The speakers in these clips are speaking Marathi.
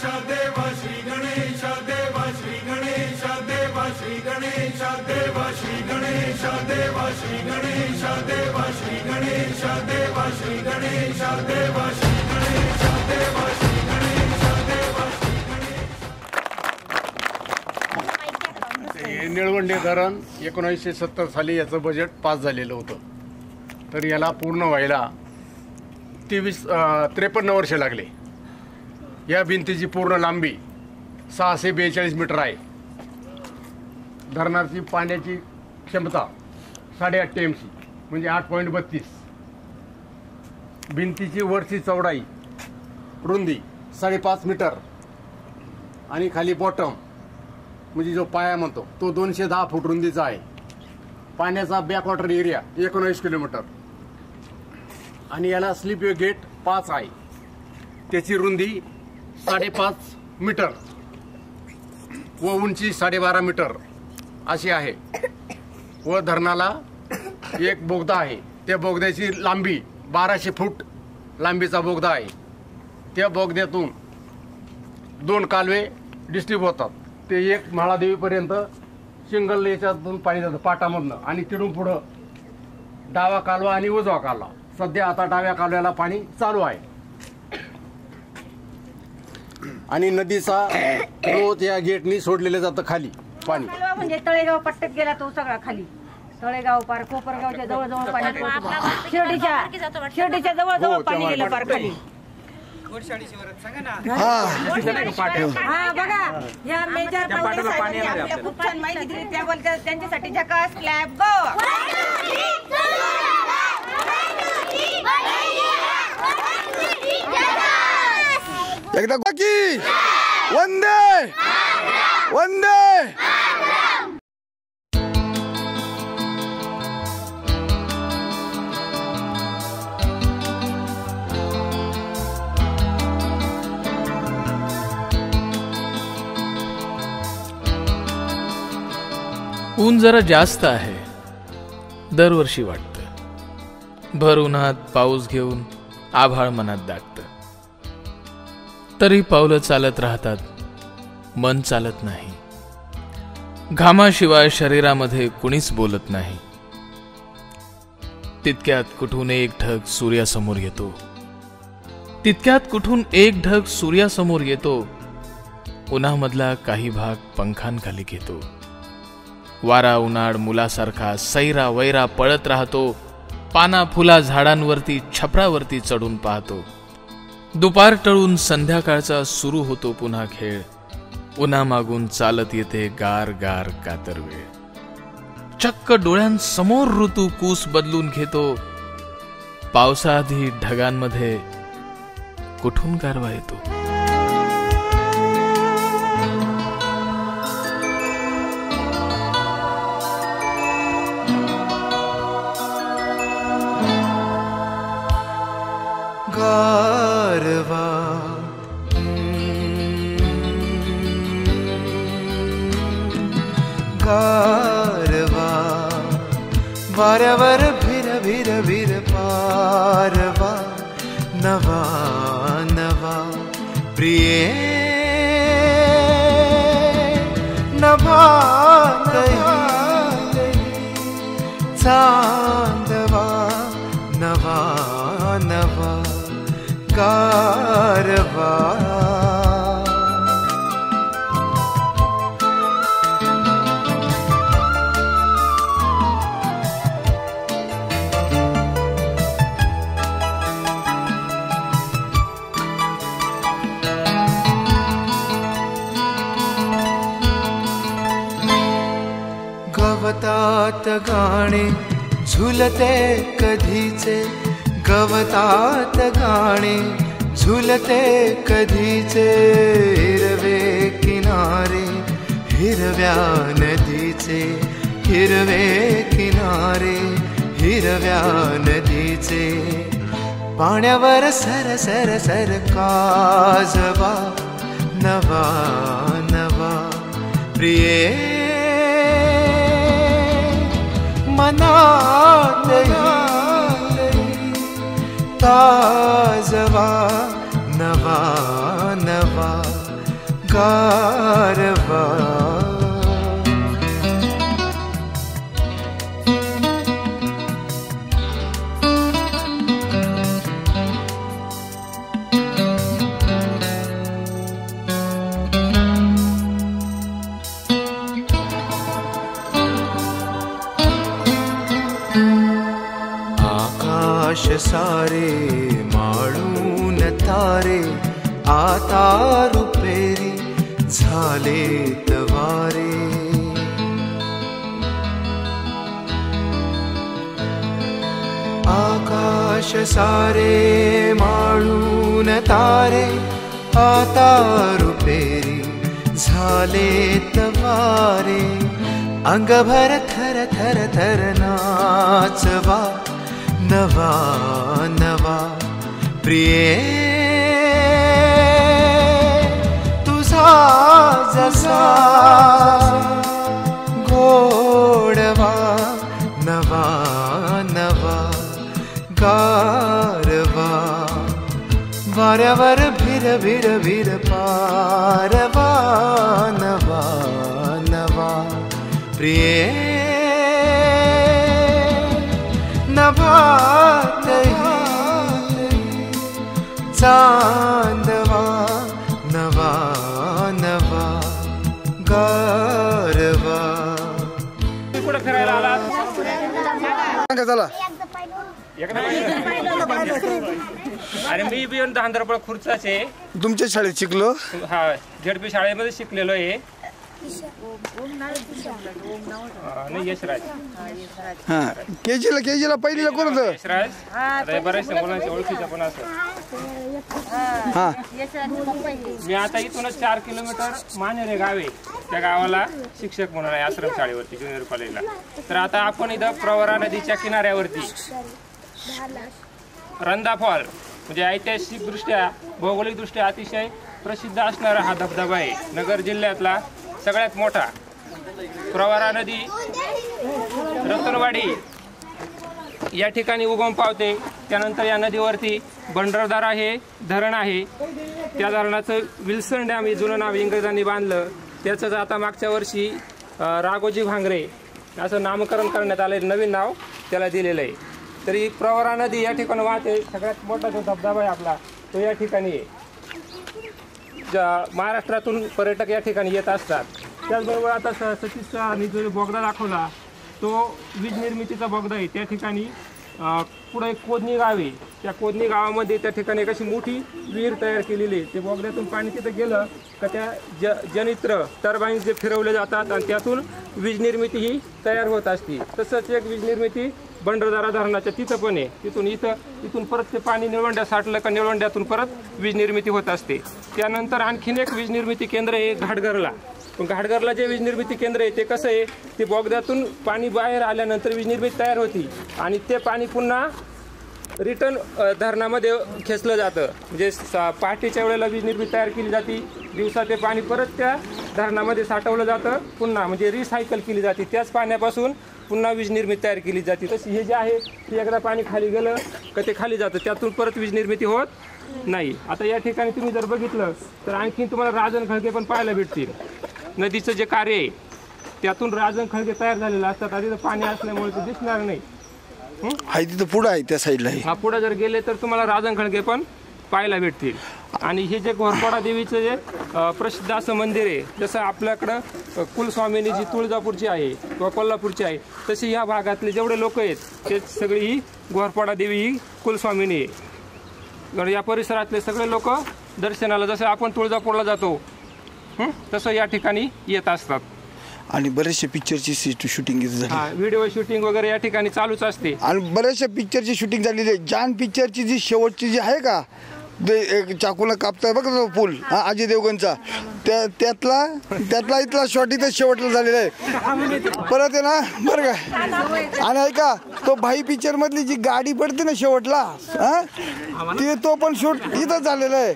देवा श्री गणेश देवा श्री गणेश देवा श्री गणेश देवा श्री गणेश देवा श्री गणेश देवा श्री गणेश देवा श्री गणेश देवा श्री गणेश देवा श्री गणेश देवा श्री गणेश। निळवंडे धरण 1970 साली याचं बजेट पास झालेलं होतं, तर याला पूर्ण व्हायला 53 वर्ष लागले। या भिंतीची पूर्ण लांबी 642 मीटर आहे। धरणाची पाण्याची क्षमता 8.5 TMC म्हणजे 8.32। भिंतीची वरची चौडाई रुंदी 5.5 मीटर आणि खाली बॉटम म्हणजे जो पाया म्हणतो तो 210 फूट रुंदीचा आहे। पाण्याचा बॅकवॉटर एरिया 19 किलोमीटर आणि याला स्लिपवे गेट 5 आहे। त्याची रुंदी 5.5 मीटर व उंची 12.5 मीटर अशी आहे व धरणाला एक बोगदा आहे। त्या बोगद्याची लांबी 1200 फूट लांबीचा बोगदा आहे। त्या बोगद्यातून 2 कालवे डिस्ट्रीब्यूट होतात। ते एक म्हाळादेवीपर्यंत सिंगल याच्यातून पाणी जातं पाटामधनं आणि तिथून पुढं डावा कालवा आणि उजवा कालवा। सध्या आता डाव्या कालव्याला पाणी चालू आहे आणि नदीचा रोज या गेटनी सोडलेलं जातं खाली पाणी। म्हणजे तळेगाव पट्ट्यात गेला तो सगळा खाली तळेगाव पार कोपरगावच्या जवळ पाणी शिर्डीच्या जवळ पाणी गेलं पार खाली। हा बघा या मेजर आपल्याला खूप छान माहिती दिली त्याबद्दल त्यांच्यासाठी झकास क्लॅप गोवा। एकदा बाकी वंदे वंदे। ऊन जरा जास्त आहे, दरवर्षी वाटतं। भर उन्हात पाऊस घेऊन आभाळ मनात दागतं, तरी पावलं चालत राहतात, मन चालत नाही। घामाशिवाय शरीरामध्ये कुणीच बोलत नाही। तितक्यात कुठून एक ढग सूर्यासमोर येतो, तितक्यात कुठून एक ढग सूर्यासमोर येतो। उन्हामधला काही भाग पंखांखाली घेतो। वारा उन्हाळ मुलासारखा सैरा वैरा पळत राहतो। पाना फुला झाडांवरती छपरावरती चढून पाहतो। दुपार टळून संध्याकाळचा सुरू होतो पुन्हा खेळ। उन्हामागून चालत येते गार गार कातर वेळ। चक्क डोळ्यांसमोर ऋतू कूस बदलून घेतो। पावसाआधी ढगांमध्ये कुठून गारवा येतो। गारवा गारवा वाऱ्यावर भिर भिर भिर पारवा। नवा नवा प्रिये नभा चांदवा। नवा नवा गारवा गवतात गाणे झुलते कधीचे। गवतात गाणे झुलते कधीचे। हिरवे किनारे हिरव्या नदीचे। हिरवे किनारे हिरव्या नदीचे। पाण्यावर सर सर सर काजवा। नवा नवा प्रिये मनात ताजवा। नवा नवा कारवा. आकाश सारे माळून तारे आता रुपेरी झालेत वारे. आकाश सारे माळून तारे आता रुपेरी झालेत वारे. अंगभर थर थर थर नाचवा नवा नवा प्रिये तुझा जसा गोडवा नवा नवा गारवा. वाऱ्यावर भिर भिर भिर पारवा नवा नवा प्रिये नभातही चांदवा नवा नवा गारवा. कुठं फिरायला आला? चला अरे मी बी धांदरपळ खुर्चाचे तुमच्या शाळेत शिकलो. हा झेडपी शाळेमध्ये शिकलेलो आहे. नाही यशराज. हा केजीला पहिलीला कोण होतं? यशराज आता बऱ्याचशा मुलांच्या ओळखीचा पण असं. हा मी आता इथूनच 4 किलोमीटर मानेरे गावे त्या गावाला शिक्षक म्हणून आहे आश्रम शाळेवरती ज्युनियर कॉलेजला. तर आता आपण इथं प्रवरा नदीच्या किनाऱ्यावरती रंधा फॉल म्हणजे ऐतिहासिक दृष्ट्या भौगोलिक दृष्ट्या अतिशय प्रसिद्ध असणारा हा धबधबा आहे. नगर जिल्ह्यातला सगळ्यात मोठा. प्रवरा नदी रतनवाडी या ठिकाणी उगम पावते. त्यानंतर या नदीवरती भंडारदार आहे, धरण आहे. त्या धरणाचं विल्सन डॅम हे जुनं नाव इंग्रजांनी बांधलं. त्याचंच आता मागच्या वर्षी राघोजी भांगरे असं नामकरण करण्यात आलं, नवीन नाव त्याला दिलेलं आहे. तरी प्रवरा नदी या ठिकाणी वाहते. सगळ्यात मोठा जो धबधबा आहे आपला तो या ठिकाणी आहे. महाराष्ट्रातून पर्यटक या ठिकाणी येत असतात. त्याचबरोबर आता सतीशचा जो बोगदा दाखवला तो वीज निर्मितीचा बोगदा आहे. त्या ठिकाणी पुढे एक कोदणी गाव आहे. त्या कोदणी गावामध्ये त्या ठिकाणी एक अशी मोठी विहीर तयार केलेली आहे. ते बोगद्यातून पाणी तिथं गेलं का त्या जनित्र टर्बाईन्स जे फिरवले जातात आणि त्यातून वीज निर्मिती ही तयार होत असते. तसंच एक वीज निर्मिती भंडारदरा धरणाच्या तिथं पण आहे. इथून परत ते पाणी निळवंड्यात साठलं का निळवंड्यातून परत वीज निर्मिती होत असते. त्यानंतर आणखीन एक वीज निर्मिती केंद्र आहे घाटघरला. पण घाटघरला जे वीज निर्मिती केंद्र आहे ते कसं आहे, ते बोगद्यातून पाणी बाहेर आल्यानंतर वीज निर्मिती तयार होती आणि ते पाणी पुन्हा रिटर्न धरणामध्ये खेचलं जातं. म्हणजे पहाटेच्या वेळेला वीज निर्मिती तयार केली जाते. दिवसा ते पाणी परत त्या धरणामध्ये साठवलं जातं. पुन्हा म्हणजे रिसायकल केली जाते. त्याच पाण्यापासून पुन्हा वीज निर्मिती तयार केली जाते. तशी हे जे आहे ते एकदा पाणी खाली गेलं का ते खाली जातं. त्यातून परत वीज निर्मिती होत नाही. आता या ठिकाणी तुम्ही जर बघितलं तर आणखीन तुम्हाला राजन खळगे पण पाहायला भेटतील. नदीचं जे कार्य आहे त्यातून राजन खळगे तयार झालेलं असतात. आधी तर पाणी असल्यामुळे ते दिसणार नाही. आहे तिथं पुढं आहे त्या साईडला. हा पुढे जर गेले तर तुम्हाला राजन खळगे पण पाहायला भेटतील. आणि हे जे घोरपडा देवीचं जे प्रसिद्ध असं मंदिर आहे, जसं आपल्याकडं कुलस्वामिनी जी तुळजापूरची आहे किंवा कोल्हापूरची आहे, तशी या भागातले जेवढे लोक आहेत ते सगळी ही घोरपडा देवी ही कुलस्वामिनी आहे. या परिसरातले सगळे लोक दर्शनाला जसं आपण तुळजापूरला जातो तसं या ठिकाणी येत असतात. आणि बरेचशे पिक्चरची शूटिंग झाली, व्हिडिओ शूटिंग वगैरे या ठिकाणी चालूच असते. आणि बऱ्याचशा पिक्चरची शूटिंग झालेली आहे. जान पिक्चरची जी शेवटची जी आहे का, एक चाकूला कापताय बघा तो पूल, हा अजय देवगणचा, त्यातला इथला शॉट इथे शेवटला झालेला आहे. परत आहे ना बरं का. आणि ऐका तो भाई पिक्चर मधली जी गाडी पडते ना शेवटला, हा ते तो पण शूट इथं झालेला आहे.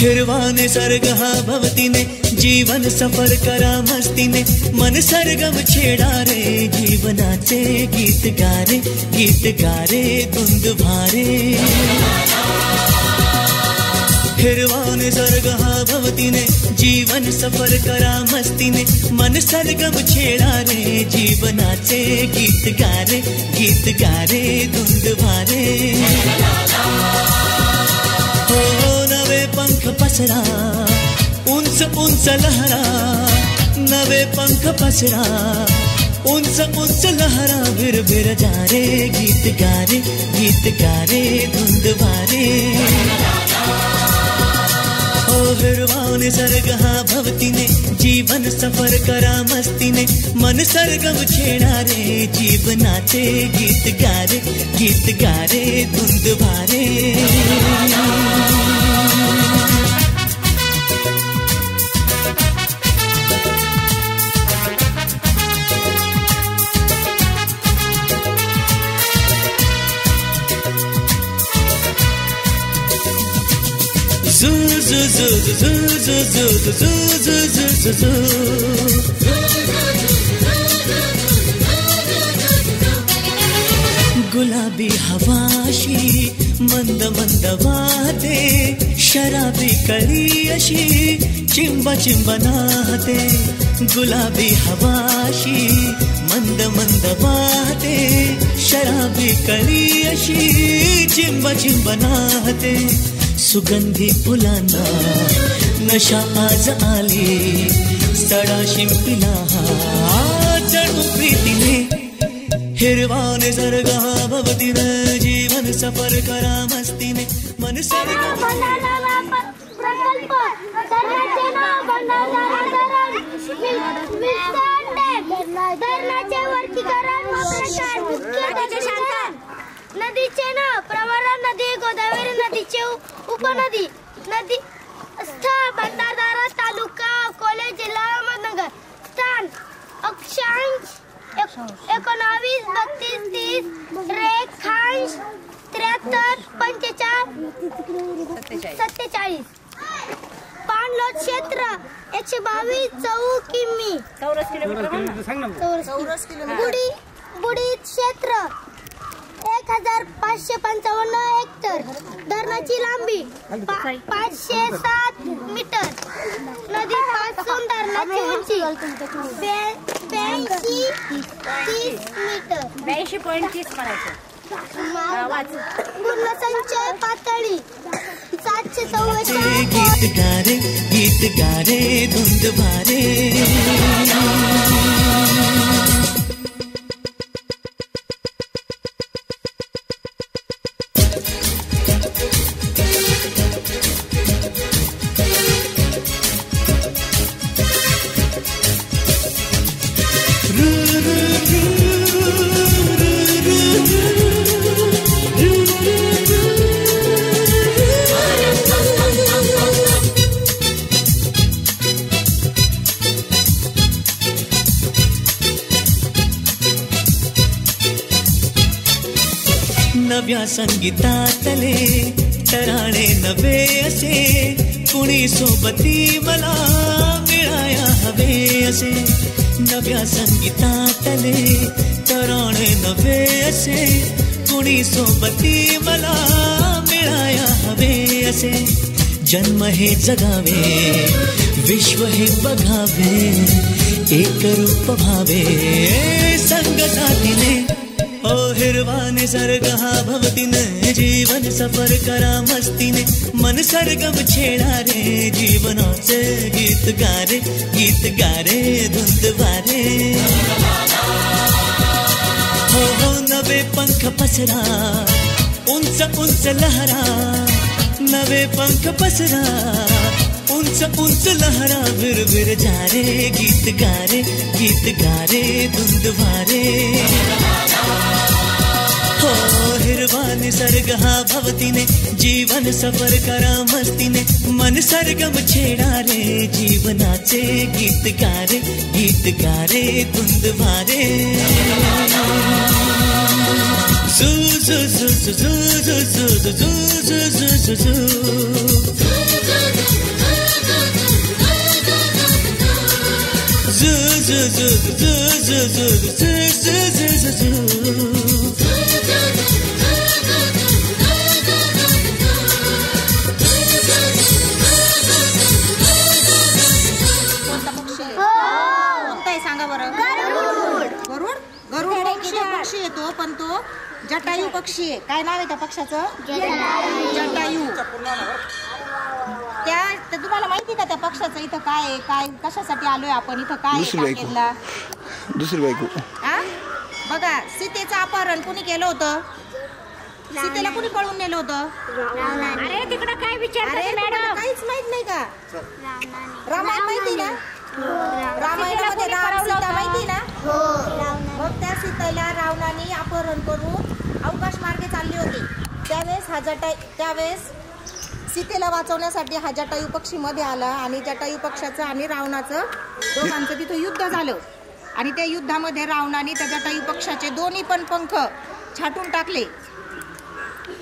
हिरवा निसर्ग हा भवतीने जीवन सफर करा मस्तीने मन सरगम छेडा रे जीवनाचे गीत गारे धुंद भारे हिरवा निसर्ग हा भवतीने जीवन सफर करा मस्तीने मन सरगम छेडा रे जीवनाचे गीत गारे धुंद भारे हो नवे पंख पसरा उंच उंच लहरा नवे पंख पसरा उंच उंच लहरा भिर भिर जा रे गीत गारे धुंद भारे ओ हिरवा निसर्ग हा भवतीने जीवन सफर करा मस्तीने मन सरगम छेडा रे जीवनाचे गीत गारे धुंद भारे Zoo zoo zoo zoo zoo zoo zoo zoo zoo गुलाबी हवाशी मंद मंद वाहते शराबी कळी अशी चिंब चिंब नाहते गुलाबी हवाशी मंद मंद वाहते शराबी कळी अशी चिंब चिंब नाहते सुगंधी फुलांना नशा आज आली सडा शिंपिला जणू प्रीतीने हिरवा निसर्ग हा भवतीने जीवन सफर करा मस्तीने मन सरगम प्रकल्प धरणाचे वर्गीकरण नदीचे नाव प्रवरा नदी गोदावरी नदीचे उपनदी नदी स्थळ भंडारदरा तालुका अकोले जिल्हा अहमदनगर स्थान अक्षांश 19 32 30 रेखांश 73 45 47 पाणलोट क्षेत्र 122 चौ किमी चौरस किलोमीटर बुडी क्षेत्र 1555 हेक्टर धरणाची लांबी 507 मीटर नदीपासून धरणाची उंची 82.30 मीटर पूर्ण संचय पातळी 744 गीत गारे धुंद भारे नव्या संगीतातले तराणे नवे असे कुणी सोबती मला मिळाया हवे असे नव्या संगीतातले तराणे नवे असे कुणी सोबती मला मिळाया हवे असे जन्म हे जगावे विश्व हे बघावे एक रूप भावे संग साथीने ओ हिरवा निसर्ग हा भवतीने जीवन सफर करा मस्तीने मन सरगम छेडा रे जीवनाचे गीत गारे धुंद भारे हो हो नवे पंख पसरा उंच उंच लहरा नवे पंख पसरा उंच उंच लहरा भिर भिर जा रे गीत गारे धुंद भारे हो हिरवा निसर्ग हा भवतीने जीवन सफर करा मस्तीने मन सरगम छेडा रे जीवनाचे गीत गारे धुंद भारे झू झू झू झू झू झू झू झू झू झू झू सांगा बरं. गरुड. गरुड पक्षी येतो, पण तो जटायू पक्षी आहे. काय नाव आहे त्या पक्षाचं? जटायू. त्या तुम्हाला माहिती का त्या पक्षाचं इथं काय आहे, काय कशासाठी आलोय आपण इथं, काय आहे? दुसरी बायको. बघा, सीतेचं अपहरण कुणी केलं होतं? सीतेला कुणी पळून नेलं होतं? अरे तिकडे काय विचारते मॅडम? काहीच माहित नाही का? रामायण माहिती ना? रामायणामध्ये राम सीता माहिती ना? मग त्या सीतेला रावणाने अपहरण करून अवकाश मार्गे चालली होती. त्यावेळेस सीतेला वाचवण्यासाठी हा जटायू पक्षी मध्ये आला आणि जटायू पक्षाचं आणि रावणाचं दोघांचं तिथं युद्ध झालं. आणि त्या युद्धामध्ये रावणाने त्या जटायू पक्षाचे दोन्ही पण पंख छाटून टाकले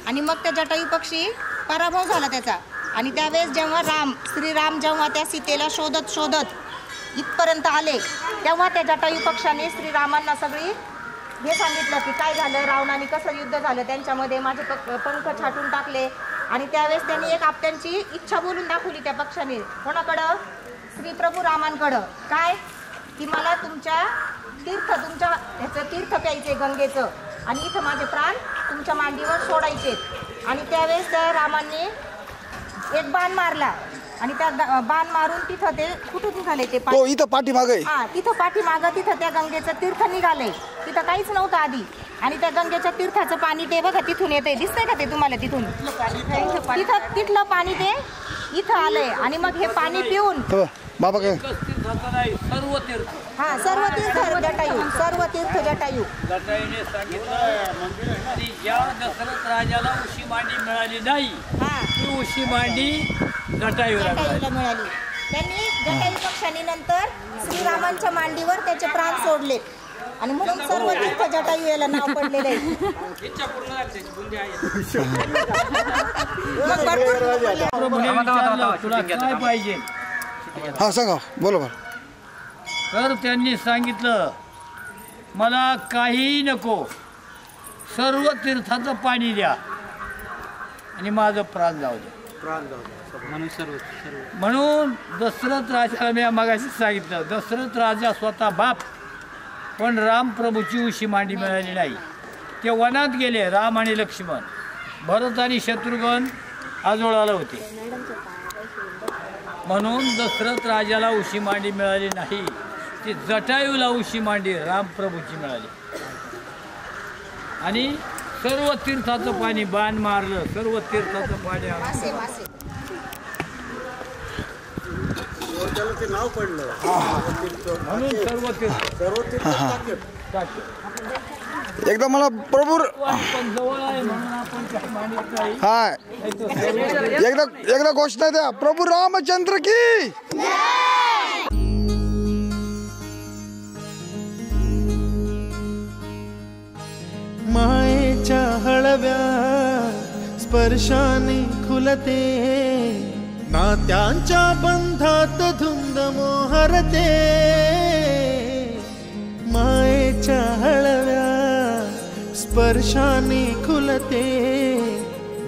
आणि मग त्या जटायू पक्षी पराभव झाला त्याचा. आणि त्यावेळेस जेव्हा श्रीराम जेव्हा त्या सीतेला शोधत शोधत इथपर्यंत आले, तेव्हा त्या जटायू पक्षाने श्रीरामांना सगळी हे सांगितलं की काय झालं, रावणाने कसं युद्ध झालं त्यांच्यामध्ये, माझे पंख छाटून टाकले. आणि त्यावेळेस त्यांनी एक आपट्यांची इच्छा बोलून दाखवली त्या पक्षाने. कोणाकडं? श्री प्रभू रामांकडं. काय? की मला तुमच्या ह्याचं तीर्थ प्यायचे गंगेचं, आणि इथं माझे प्राण तुमच्या मांडीवर सोडायचे. आणि त्यावेळेस त्या रामांनी एक बाण मारला आणि त्या बाण मारून तिथं ते कुठून निघाले ते पाणी? इथं पाठीमागे. तिथं पाठीमागं तिथं त्या गंगेचं तीर्थ निघालंय. तिथं काहीच नव्हतं आधी. आणि त्या गंगेच्या तीर्थाचं पाणी ते बघा तिथून येतंय, दिसतंय का ते तुम्हाला? तिथून तिथलं पाणी ते इथं आलंय. आणि मग हे पाणी पिऊन बाबा काय सर्व तीर्थ जटायू, सर्व तीर्थ जटायू. जटायूने सांगितलं की ज्या दशरथ राजाला उशी मांडी मिळाली नाही, ती उशी मांडी जटायूला मिळाली. त्यांनी जटायू पक्षाने नंतर श्रीरामांच्या मांडीवर त्याचे प्राण सोडले आणि म्हणून सर्व तीर्थ जटायू याला नाव पडलेलं आहे. तुला काय पाहिजे? हा सांगा, बोला बरं. तर त्यांनी सांगितलं मला काही नको, सर्व तीर्थाचं पाणी द्या आणि माझं प्राण जाऊ द्या. म्हणून दशरथ राजाला मी मगाशी सांगितलं, दशरथ राजा स्वतः बाप, पण रामप्रभूची उशी मांडी मिळाली नाही. ते वनात गेले, राम आणि लक्ष्मण. भरत आणि शत्रुघ्न आजोळाला होते. म्हणून दशरथ राजाला उशी मांडी मिळाली नाही, ती जटायूला उशी मांडी रामप्रभूची मिळाली. आणि सर्व तीर्थाचं पाणी बाण मारलं, सर्व तीर्थाचं पाणी नाव पडलं म्हणून सर्व तीर्थ. एकदा मला प्रभू जवळ आहे म्हणून आपण मानित नाही. हा एकदा घोषणा द्या, प्रभू रामचंद्र की. मायेच्या हळव्या स्पर्शाने खुलते, नात्यांच्या बंधात धुंद मोहरते. मायेच्या हळव्या स्पर्शाने खुलते,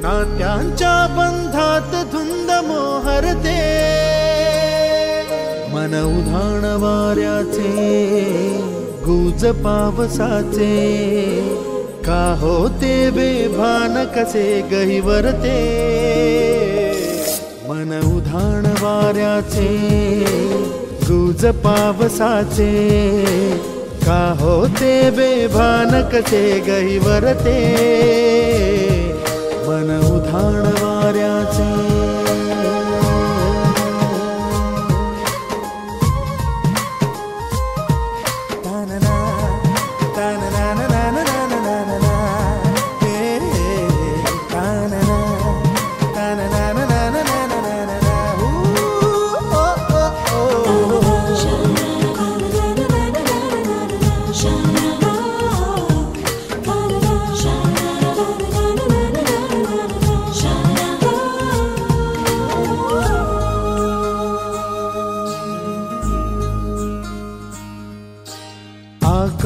नात्यांच्या बंधात धुंद मोहरते. मन उधाण वाऱ्याचे, गुज पावसाचे, का होते बेभान कसे गहिवरते. मन उधाण वाऱ्याचे, गुज पावसाचे, का होते बेभान कसे गहिवरते. मन उधाण वाऱ्याचे. Shine.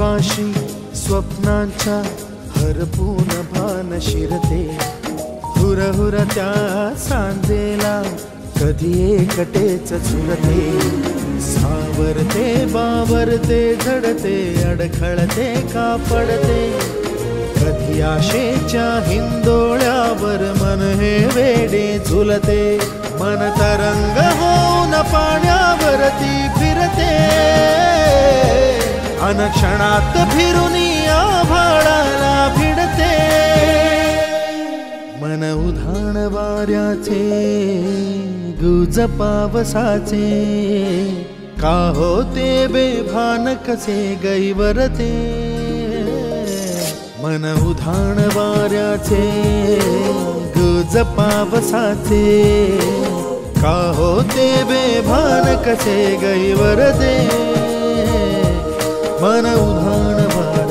आकाशी स्वप्नांच्या हरपून भान शिरते, हुरहुर त्या सांजेला कधी एकटेच झुलते, सावरते बावरते झडते अडखळते का पडते, कधी आशेच्या हिंदोळ्यावर मन हे वेडे झुलते, मन तरंग होऊन पाण्यावरती फिरते, अनक्षणात फिरून आभाळाला भिडते, मन उधाण वाऱ्याचे गुज पावसाचे, का होते बेभान कसे गैवरते, मन उधाण वाऱ्याचे गुज पावसाचे, का होते बेभान कसे गैवरते, मन उधाण वाऱ्याचे.